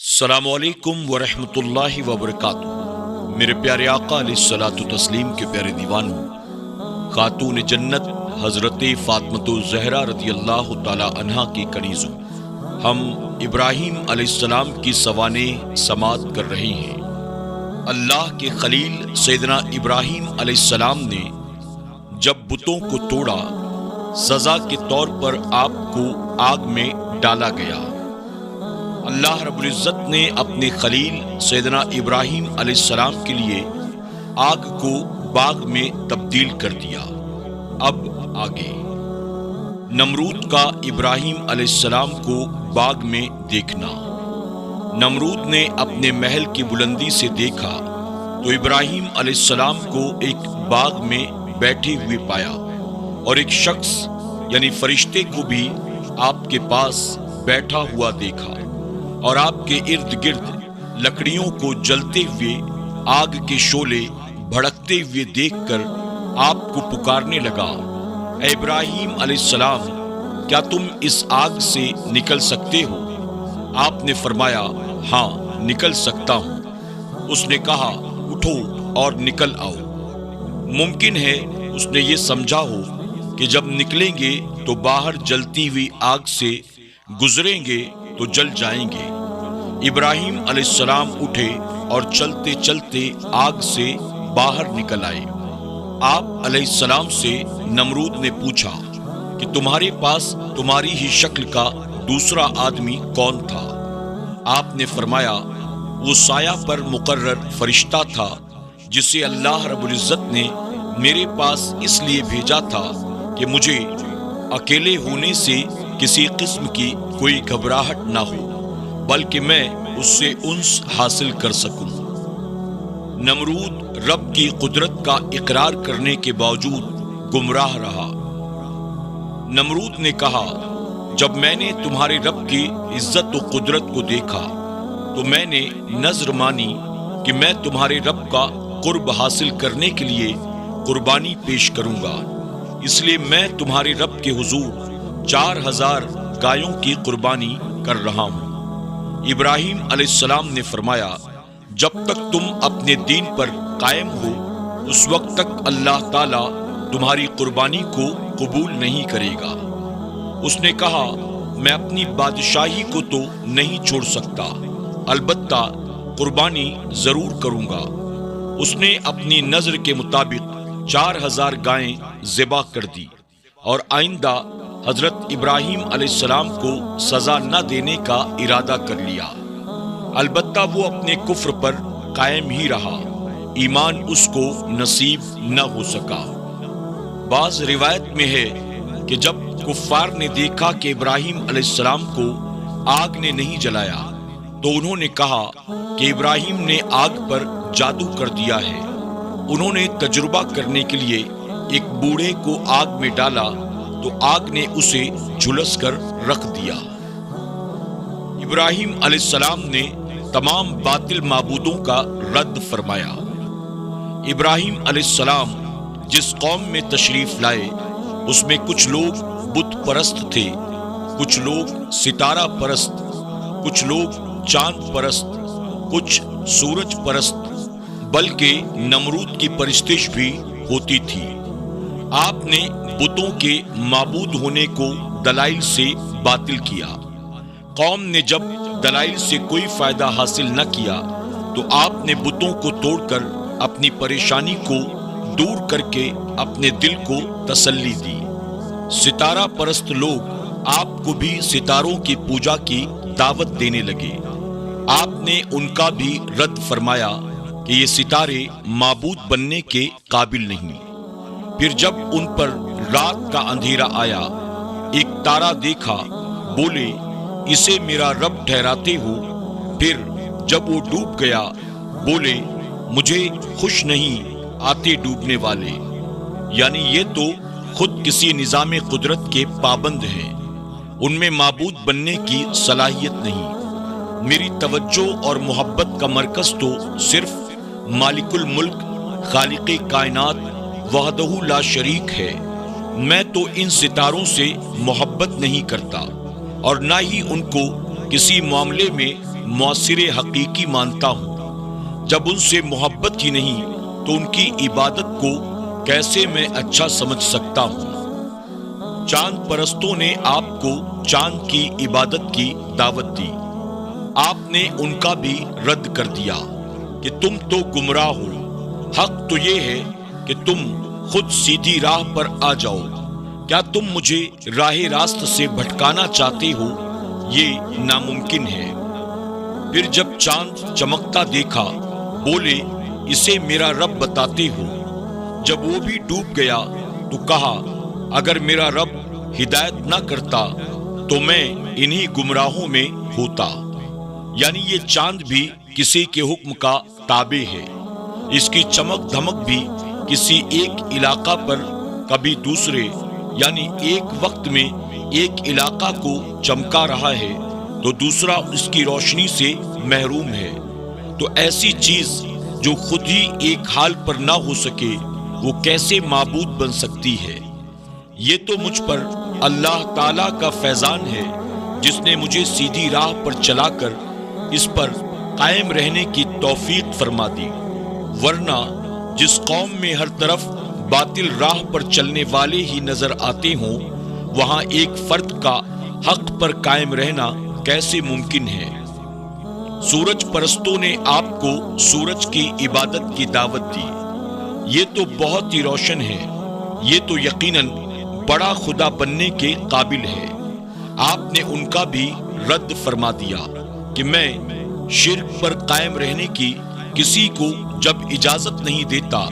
السلام علیکم ورحمۃ اللہ وبرکاتہ۔ میرے پیارے آقا علیہ الصلوۃ والتسلیم کے پیارے دیوانوں، خاتون جنت حضرت فاطمۃ الزہرا رضی اللہ تعالی عنہا کی کنیزوں، ہم ابراہیم علیہ السلام کی سوانح سماعت کر رہے ہیں۔ اللہ کے خلیل سیدنا ابراہیم علیہ السلام نے جب بتوں کو توڑا، سزا کے طور پر آپ کو آگ میں ڈالا گیا۔ اللہ رب العزت نے اپنے خلیل سیدنا ابراہیم علیہ السلام کے لیے آگ کو باغ میں تبدیل کر دیا۔ اب آگے نمرود کا ابراہیم علیہ السلام کو باغ میں دیکھنا۔ نمرود نے اپنے محل کی بلندی سے دیکھا تو ابراہیم علیہ السلام کو ایک باغ میں بیٹھے ہوئے پایا، اور ایک شخص یعنی فرشتے کو بھی آپ کے پاس بیٹھا ہوا دیکھا، اور آپ کے ارد گرد لکڑیوں کو جلتے ہوئے آگ کے شعلے بھڑکتے ہوئے دیکھ کر آپ کو پکارنے لگا، اے ابراہیم علیہ السلام، کیا تم اس آگ سے نکل سکتے ہو؟ آپ نے فرمایا، ہاں نکل سکتا ہوں۔ اس نے کہا، اٹھو اور نکل آؤ۔ ممکن ہے اس نے یہ سمجھا ہو کہ جب نکلیں گے تو باہر جلتی ہوئی آگ سے گزریں گے تو جل جائیں گے۔ ابراہیم علیہ السلام اٹھے اور چلتے چلتے آگ سے باہر نکل آئے۔ آپ علیہ السلام سے نمرود نے پوچھا کہ تمہارے پاس تمہاری ہی شکل کا دوسرا آدمی کون تھا؟ آپ نے فرمایا، وہ سایہ پر مقرر فرشتہ تھا جسے اللہ رب العزت نے میرے پاس اس لیے بھیجا تھا کہ مجھے اکیلے ہونے سے کسی قسم کی کوئی گھبراہٹ نہ ہو، بلکہ میں اس سے انس حاصل کر سکوں۔ نمرود رب کی قدرت کا اقرار کرنے کے باوجود گمراہ رہا۔ نمرود نے کہا، جب میں نے تمہارے رب کی عزت و قدرت کو دیکھا تو میں نے نذر مانی کہ میں تمہارے رب کا قرب حاصل کرنے کے لیے قربانی پیش کروں گا، اس لیے میں تمہارے رب کے حضور 4000 گایوں کی قربانی کر رہا ہوں۔ ابراہیم علیہ السلام نے فرمایا، جب تک تم اپنے دین پر قائم ہو اس وقت تک اللہ تعالی تمہاری قربانی کو قبول نہیں کرے گا۔ اس نے کہا، میں اپنی بادشاہی کو تو نہیں چھوڑ سکتا، البتہ قربانی ضرور کروں گا۔ اس نے اپنی نظر کے مطابق 4000 گائیں ذبح کر دی، اور آئندہ حضرت ابراہیم علیہ السلام کو سزا نہ دینے کا ارادہ کر لیا۔ البتہ وہ اپنے کفر پر قائم ہی رہا، ایمان اس کو نصیب نہ ہو سکا۔ بعض روایت میں ہے کہ جب کفار نے دیکھا کہ ابراہیم علیہ السلام کو آگ نے نہیں جلایا تو انہوں نے کہا کہ ابراہیم نے آگ پر جادو کر دیا ہے۔ انہوں نے تجربہ کرنے کے لیے ایک بوڑھے کو آگ میں ڈالا تو آگ نے اسے جھلس کر رکھ دیا۔ ابراہیم علیہ السلام نے تمام باطل معبودوں کا رد فرمایا۔ ابراہیم علیہ السلام جس قوم میں تشریف لائے اس میں کچھ لوگ بت پرست تھے، کچھ لوگ ستارہ پرست، کچھ لوگ چاند پرست، کچھ سورج پرست، بلکہ نمرود کی پرستش بھی ہوتی تھی۔ آپ نے بتوں کے معبود ہونے کو دلائل سے باطل کیا۔ قوم نے جب دلائل سے کوئی فائدہ حاصل نہ کیا تو آپ نے بتوں کو توڑ کر اپنی پریشانی کو دور کر کے اپنے دل کو تسلی دی۔ ستارہ پرست لوگ آپ کو بھی ستاروں کی پوجا کی دعوت دینے لگے۔ آپ نے ان کا بھی رد فرمایا کہ یہ ستارے معبود بننے کے قابل نہیں۔ پھر جب ان پر رات کا اندھیرا آیا، ایک تارا دیکھا، بولے، اسے میرا رب ٹھہراتے ہو؟ پھر جب وہ ڈوب گیا، بولے، مجھے خوش نہیں آتے ڈوبنے والے، یعنی یہ تو خود کسی نظام قدرت کے پابند ہیں، ان میں معبود بننے کی صلاحیت نہیں۔ میری توجہ اور محبت کا مرکز تو صرف مالک الملک خالق کائنات وحدہ لا شریک ہے۔ میں تو ان ستاروں سے محبت نہیں کرتا اور نہ ہی ان کو کسی معاملے میں مؤثر حقیقی مانتا ہوں۔ جب ان سے محبت ہی نہیں تو ان کی عبادت کو کیسے میں اچھا سمجھ سکتا ہوں؟ چاند پرستوں نے آپ کو چاند کی عبادت کی دعوت دی، آپ نے ان کا بھی رد کر دیا کہ تم تو گمراہ ہو، حق تو یہ ہے کہ تم خود سیدھی راہ پر آ جاؤ، کیا تم مجھے راہ راست سے بھٹکانا چاہتے ہو؟ یہ ناممکن ہے۔ پھر جب چاند چمکتا دیکھا بولے اسے میرا رب بتاتے ہو۔ جب وہ بھی ڈوب گیا تو کہا اگر میرا رب ہدایت نہ کرتا تو میں انہی گمراہوں میں ہوتا۔ یعنی یہ چاند بھی کسی کے حکم کا تابع ہے، اس کی چمک دھمک بھی کسی ایک علاقہ پر کبھی دوسرے، یعنی ایک وقت میں ایک علاقہ کو چمکا رہا ہے تو دوسرا اس کی روشنی سے محروم ہے۔ تو ایسی چیز جو خود ہی ایک حال پر نہ ہو سکے وہ کیسے معبود بن سکتی ہے؟ یہ تو مجھ پر اللہ تعالیٰ کا فیضان ہے جس نے مجھے سیدھی راہ پر چلا کر اس پر قائم رہنے کی توفیق فرما دی، ورنہ جس قوم میں ہر طرف باطل راہ پر چلنے والے ہی نظر آتے ہوں وہاں ایک فرد کا حق پر قائم رہنا کیسے ممکن ہے؟ سورج پرستوں نے آپ کو سورج کی عبادت کی دعوت دی، یہ تو بہت ہی روشن ہے، یہ تو یقیناً بڑا خدا بننے کے قابل ہے۔ آپ نے ان کا بھی رد فرما دیا کہ میں شرک پر قائم رہنے کی کسی کو جب اجازت نہیں دیتا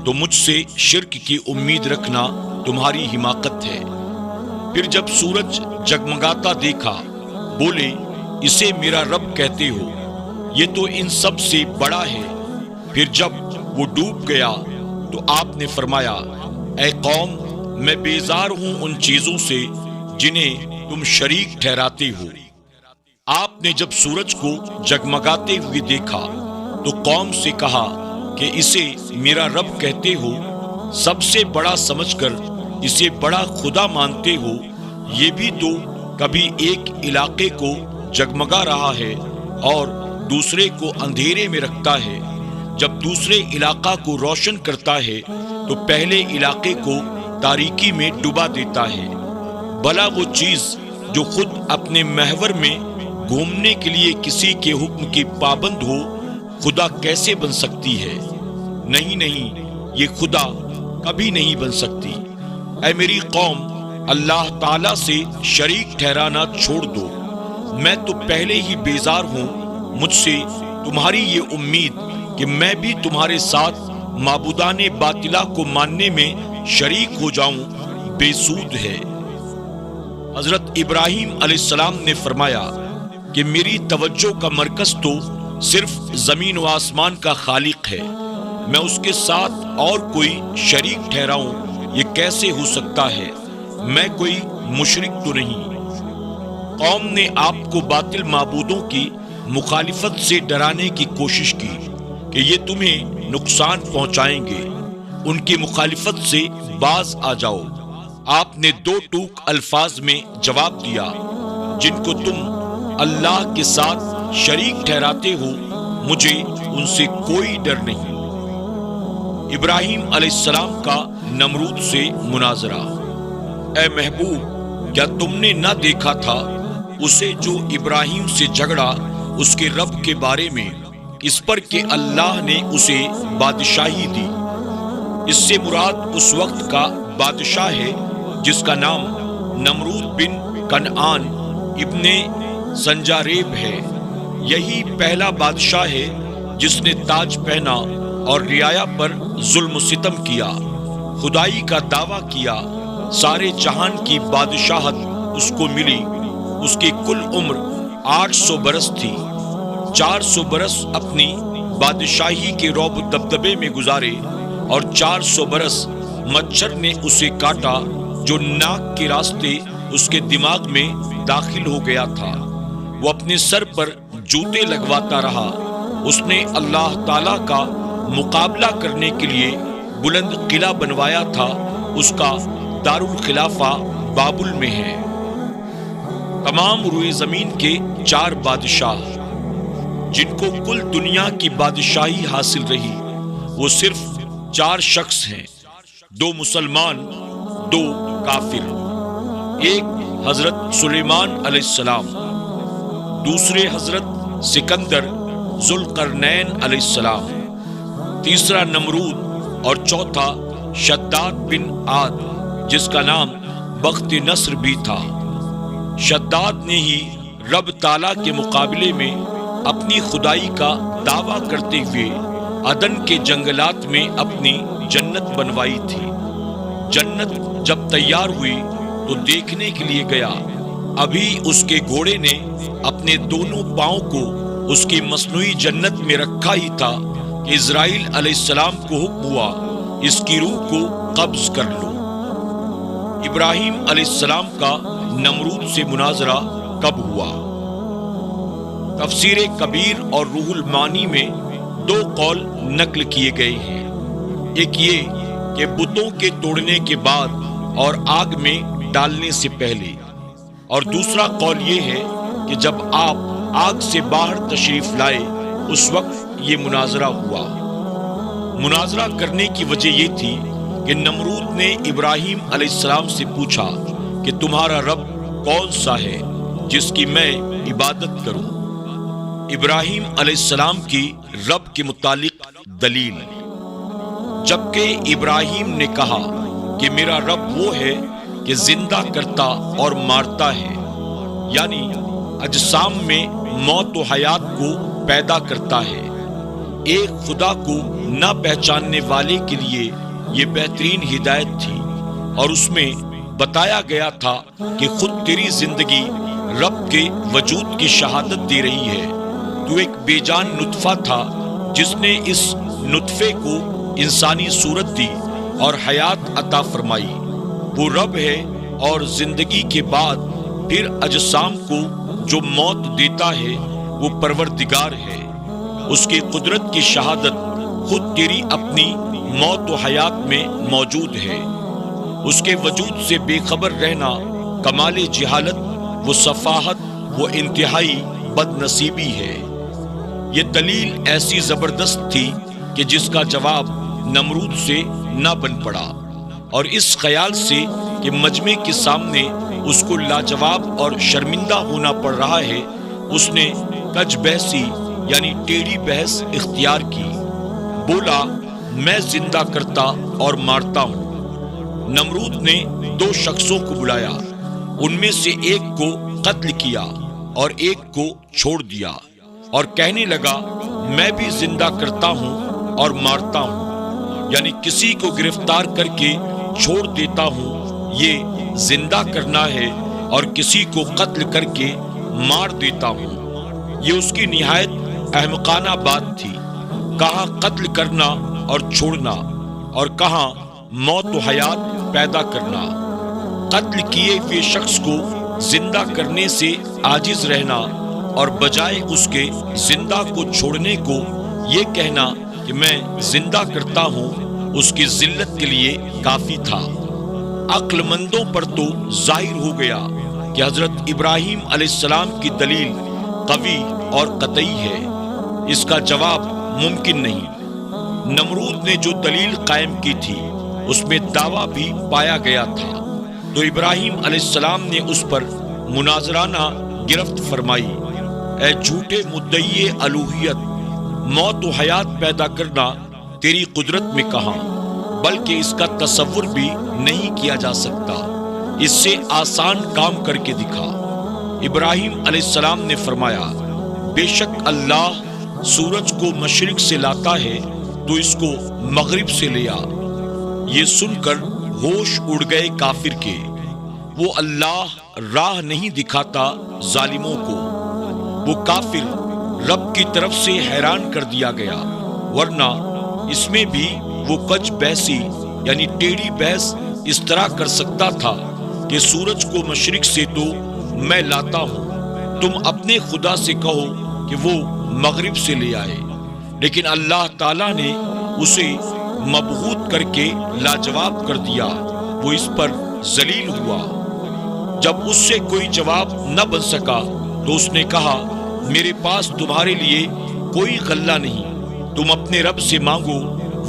تو مجھ سے شرک کی امید رکھنا تمہاری حماقت ہے۔ پھر جب سورج جگمگاتا دیکھا بولے اسے میرا رب کہتے ہو، یہ تو ان سب سے بڑا ہے۔ پھر جب وہ ڈوب گیا تو آپ نے فرمایا اے قوم میں بیزار ہوں ان چیزوں سے جنہیں تم شریک ٹھہراتے ہو۔ آپ نے جب سورج کو جگمگاتے ہوئے دیکھا تو قوم سے کہا کہ اسے میرا رب کہتے ہو، سب سے بڑا سمجھ کر اسے بڑا خدا مانتے ہو، یہ بھی تو کبھی ایک علاقے کو جگمگا رہا ہے اور دوسرے کو اندھیرے میں رکھتا ہے، جب دوسرے علاقہ کو روشن کرتا ہے تو پہلے علاقے کو تاریکی میں ڈبا دیتا ہے۔ بھلا وہ چیز جو خود اپنے محور میں گھومنے کے لیے کسی کے حکم کی پابند ہو خدا کیسے بن سکتی ہے؟ نہیں نہیں، یہ خدا کبھی نہیں بن سکتی۔ اے میری قوم، اللہ تعالیٰ سے شریک ٹھہرانا چھوڑ دو، میں تو پہلے ہی بیزار ہوں، مجھ سے تمہاری یہ امید کہ میں بھی تمہارے ساتھ معبودان باطلہ کو ماننے میں شریک ہو جاؤں بے سود ہے۔ حضرت ابراہیم علیہ السلام نے فرمایا کہ میری توجہ کا مرکز تو صرف زمین و آسمان کا خالق ہے، میں اس کے ساتھ اور کوئی شریک ٹھہراؤں یہ کیسے ہو سکتا ہے؟ میں کوئی مشرک تو نہیں۔ قوم نے آپ کو باطل معبودوں کی مخالفت سے ڈرانے کی کوشش کی کہ یہ تمہیں نقصان پہنچائیں گے، ان کی مخالفت سے باز آ جاؤ۔ آپ نے دو ٹوک الفاظ میں جواب دیا، جن کو تم اللہ کے ساتھ شریک ٹھہراتے ہو مجھے ان سے کوئی ڈر نہیں۔ ابراہیم علیہ السلام کا نمرود سے مناظرہ۔ اے محبوب، کیا تم نے نہ دیکھا تھا اسے جو ابراہیم سے جھگڑا اس کے رب کے بارے میں، اس پر کہ اللہ نے اسے بادشاہی دی؟ اس سے مراد اس وقت کا بادشاہ ہے جس کا نام نمرود بن کنعان ابن سنجاریب ہے۔ یہی پہلا بادشاہ ہے جس نے تاج پہنا اور رعایا پر ظلم و ستم کیا، خدائی کا دعویٰ کیا، سارے جہان کی بادشاہت اس کو ملی۔ اس کی کل عمر 800 برس تھی، 400 برس اپنی بادشاہی کے رعب و دبدبے میں گزارے اور 400 برس مچھر نے اسے کاٹا جو ناک کے راستے اس کے دماغ میں داخل ہو گیا تھا۔ وہ اپنے سر پر جوتے لگواتا رہا۔ اس نے اللہ تعالیٰ کا مقابلہ کرنے کے لیے بلند قلعہ بنوایا تھا، اس کا دارالخلافہ بابل میں ہے۔ تمام روئے زمین کے 4 بادشاہ جن کو کل دنیا کی بادشاہی حاصل رہی وہ صرف 4 شخص ہیں، 2 مسلمان، 2 کافر۔ ایک حضرت سلیمان علیہ السلام، دوسرے حضرت سکندر ذوالقرنین علیہ السلام، تیسرا نمرود اور چوتھا شداد بن عاد جس کا نام بخت نصر بھی تھا۔ شداد نے ہی رب تعالیٰ کے مقابلے میں اپنی خدائی کا دعویٰ کرتے ہوئے عدن کے جنگلات میں اپنی جنت بنوائی تھی۔ جنت جب تیار ہوئی تو دیکھنے کے لیے گیا، ابھی اس کے گھوڑے نے اپنے دونوں پاؤں کو اس کی مصنوعی جنت میں رکھا ہی تھا کہ اسرائیل علیہ السلام کو حکم ہوا اس کی روح کو قبض کر لو۔ ابراہیم علیہ السلام کا نمرود سے مناظرہ کب ہوا؟ تفسیر کبیر اور روح المعانی میں 2 قول نقل کیے گئے ہیں۔ ایک یہ کہ بتوں کے توڑنے کے بعد اور آگ میں ڈالنے سے پہلے، اور دوسرا قول یہ ہے کہ جب آپ آگ سے باہر تشریف لائے اس وقت یہ مناظرہ ہوا۔ مناظرہ کرنے کی وجہ یہ تھی کہ نمرود نے ابراہیم علیہ السلام سے پوچھا کہ تمہارا رب کون سا ہے جس کی میں عبادت کروں؟ ابراہیم علیہ السلام کی رب کے متعلق دلیل، جبکہ ابراہیم نے کہا کہ میرا رب وہ ہے کہ زندہ کرتا اور مارتا ہے، یعنی اجسام میں موت و حیات کو پیدا کرتا ہے۔ ایک خدا کو نہ پہچاننے والے کے لیے یہ بہترین ہدایت تھی، اور اس میں بتایا گیا تھا کہ خود تیری زندگی رب کے وجود کی شہادت دے رہی ہے۔ تو ایک بے جان نطفہ تھا جس نے اس نطفے کو انسانی صورت دی اور حیات عطا فرمائی۔ وہ رب ہے اور زندگی کے بعد پھر اجسام کو جو موت دیتا ہے وہ پروردگار ہے۔ اس کی قدرت کی شہادت خود تیری اپنی موت و حیات میں موجود ہے۔ اس کے وجود سے بے خبر رہنا کمال جہالت، وہ صفاحت، وہ انتہائی بد نصیبی ہے۔ یہ دلیل ایسی زبردست تھی کہ جس کا جواب نمرود سے نہ بن پڑا، اور اس خیال سے کہ مجمع کے سامنے اس کو لاجواب اور شرمندہ ہونا پڑ رہا ہے، اس نے کج بحثی یعنی ٹیڑھی بحث اختیار کی۔ بولا میں زندہ کرتا اور مارتا ہوں۔ نمرود نے 2 شخصوں کو بلایا، ان میں سے ایک کو قتل کیا اور ایک کو چھوڑ دیا، اور کہنے لگا میں بھی زندہ کرتا ہوں اور مارتا ہوں، یعنی کسی کو گرفتار کر کے چھوڑ دیتا ہوں، یہ زندہ کرنا ہے، اور کسی کو قتل کر کے مار دیتا ہوں۔ یہ اس کی نہایت احمقانہ بات تھی، کہاں قتل کرنا اور چھوڑنا، اور کہاں موت و حیات پیدا کرنا۔ قتل کیے ہوئے شخص کو زندہ کرنے سے عاجز رہنا اور بجائے اس کے زندہ کو چھوڑنے کو یہ کہنا کہ میں زندہ کرتا ہوں، اس کی ذلت کے لیے کافی تھا۔ عقل مندوں پر تو ظاہر ہو گیا کہ حضرت ابراہیم علیہ السلام کی دلیل قوی اور قطعی ہے، اس کا جواب ممکن نہیں۔ نمرود نے جو دلیل قائم کی تھی اس میں دعویٰ بھی پایا گیا تھا، تو ابراہیم علیہ السلام نے اس پر مناظرانہ گرفت فرمائی، اے جھوٹے مدعی الوہیت، موت و حیات پیدا کرنا تیری قدرت میں کہاں، بلکہ اس کا تصور بھی نہیں کیا جا سکتا، اس سے آسان کام کر کے دکھا۔ ابراہیم علیہ السلام نے فرمایا، بے شک اللہ سورج کو مشرق سے لاتا ہے تو اس کو مغرب سے لے آ۔ یہ سن کر ہوش اڑ گئے کافر کے، وہ اللہ راہ نہیں دکھاتا ظالموں کو۔ وہ کافر رب کی طرف سے حیران کر دیا گیا، ورنہ اس میں بھی وہ کج بحثی یعنی ٹیڑھی بحث اس طرح کر سکتا تھا کہ سورج کو مشرق سے تو میں لاتا ہوں، تم اپنے خدا سے کہو کہ وہ مغرب سے لے آئے، لیکن اللہ تعالیٰ نے اسے مبہوت کر کے لاجواب کر دیا، وہ اس پر ذلیل ہوا۔ جب اس سے کوئی جواب نہ بن سکا تو اس نے کہا میرے پاس تمہارے لیے کوئی غلہ نہیں، تم اپنے رب سے مانگو،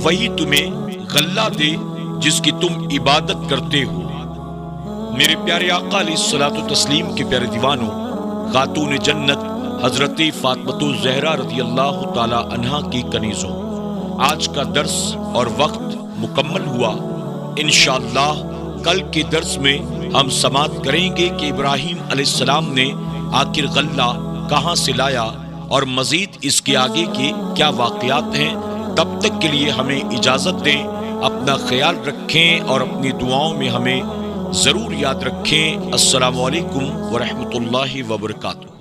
وہی تمہیں غلہ دے جس کی تم عبادت کرتے ہو۔ میرے پیارے آقا علیہ الصلوۃ والتسلیم کے پیارے دیوانوں، خاتون جنت حضرت فاطمہ الزہرا رضی اللہ تعالی عنہا کی کنیزوں، آج کا درس اور وقت مکمل ہوا۔ انشاءاللہ کل کے درس میں ہم سماعت کریں گے کہ ابراہیم علیہ السلام نے آخر غلہ کہاں سے لایا اور مزید اس کے آگے کے کیا واقعات ہیں۔ تب تک کے لیے ہمیں اجازت دیں، اپنا خیال رکھیں اور اپنی دعاؤں میں ہمیں ضرور یاد رکھیں۔ السلام علیکم ورحمۃ اللہ وبرکاتہ۔